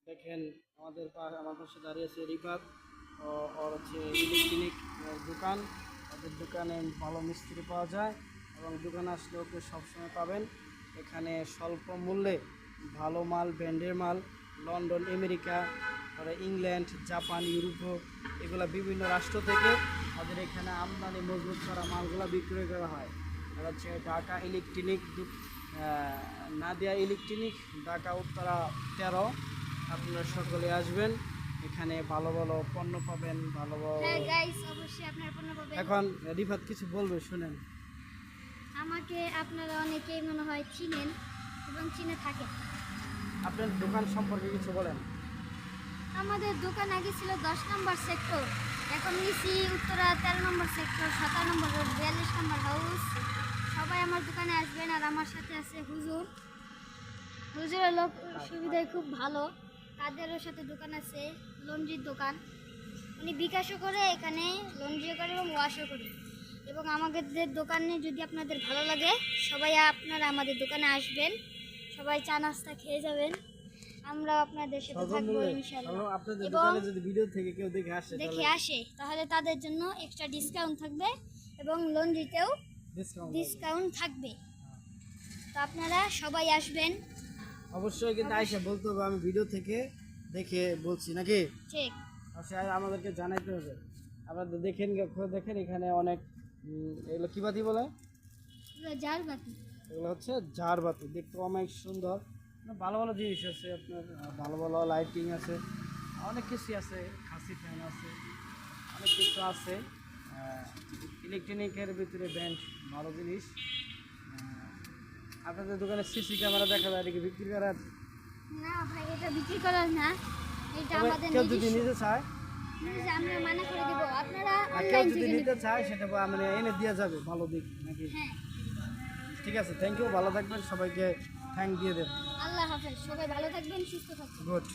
দেখেন আমার পাশে দাঁড়িয়ে আছে রিফাত। ওর হচ্ছে ইলেকট্রনিক দোকান। ওদের দোকানে ভালো মিস্ত্রি পাওয়া যায় এবং দোকানে আসলে ওকে সবসময় পাবেন। এখানে স্বল্প মূল্যে ভালো মাল, ব্র্যান্ডের মাল, লন্ডন, আমেরিকা, তারপরে ইংল্যান্ড, জাপান, ইউরোপ এগুলো বিভিন্ন রাষ্ট্র থেকে আমাদের এখানে আমদানি মজবুত করা মালগুলো বিক্রয় করা হয়। আর হচ্ছে ঢাকা ইলেকট্রনিক, নাদিয়া ইলেকট্রনিক, ঢাকা উত্তরা 13। আপনারা সকলে আসবেন, এখানে ভালো ভালো পণ্য পাবেন, ভালো ভালো। হ্যাঁ গাইস, অবশ্যই আপনারা পণ্য পাবেন। এখন রিফাত কিছু বলবে, শুনেন। আমাকে আপনারা অনেকেই মনে হয় চিনেন এবং চিনে থাকেন। আপনার দোকান সম্পর্কে কিছু বলেন। আমাদের দোকান আগে ছিল 10 নম্বর সেক্টর, এখন নিছি উত্তরা 13 নম্বর সেক্টর, 17 নম্বর রোড, 42 নম্বর হাউস। সবাই আমার দোকানে আসবেন। আর আমার সাথে আছে হুজুর। হুজুরের লোক সুবিধায় খুব ভালো, তাদেরও সাথে দোকান আছে, লন্ড্রির দোকান। উনি বিকাশও করে, এখানে লন্ড্রিও করে এবং ওয়াশও করে। এবং আমাদের দোকানে যদি আপনাদের ভালো লাগে, সবাই আপনারা আমাদের দোকানে আসবেন, সবাই চা নাস্তা খেয়ে যাবেন। আমরা আপনাদের সাথে থাকবো ইনশাআল্লাহ। আপনাদের এবং দোকানে যদি ভিডিও থেকে কেউ দেখে আসে তাহলে তাদের জন্য এক্সট্রা ডিসকাউন্ট থাকবে এবং লন্ড্রিতেও ডিসকাউন্ট থাকবে। তো আপনারা সবাই আসবেন অবশ্যই, কিন্তু আয়সা বলতে হবে আমি ভিডিও থেকে দেখে বলছি নাকি। ঠিক অবশ্যই আমাদেরকে জানাইতে হবে। আপনারা দেখেন এখানে অনেক এগুলো কি বাতি বলে, জার বাতি। এগুলো হচ্ছে ঝাড় বাতি, দেখতে অনেক সুন্দর। ভালো ভালো জিনিস আছে আপনার, ভালো ভালো লাইটিং আছে, অনেক কিছু আছে, খাসি ফ্যান আছে, অনেক কিছু আছে। ইলেকট্রনিকের ভিতরে ব্র্যান্ড ভালো জিনিস। আপনাদের দোকানে সিসি ক্যামেরা দেখা যায়, এটাকে বিক্রি করার? না ভাই, এটা বিক্রি করার না, এটা তবে আমাদের কেউ যদি নিতে চায়, আমরা মানা করে দেব। আপনারা আর কেউ অনলাইন যদি থেকে নিতে চায় সেটা মানে এনে দেওয়া যাবে ভালো দিক নাকি? হ্যাঁ। ঠিক আছে, থ্যাংক ইউ, ভালো থাকবেন, সবাইকে থ্যাংক দিয়ে দেন। আল্লাহ হাফেজ, সবাই ভালো থাকবেন, সুস্থ থাকবেন। গুড।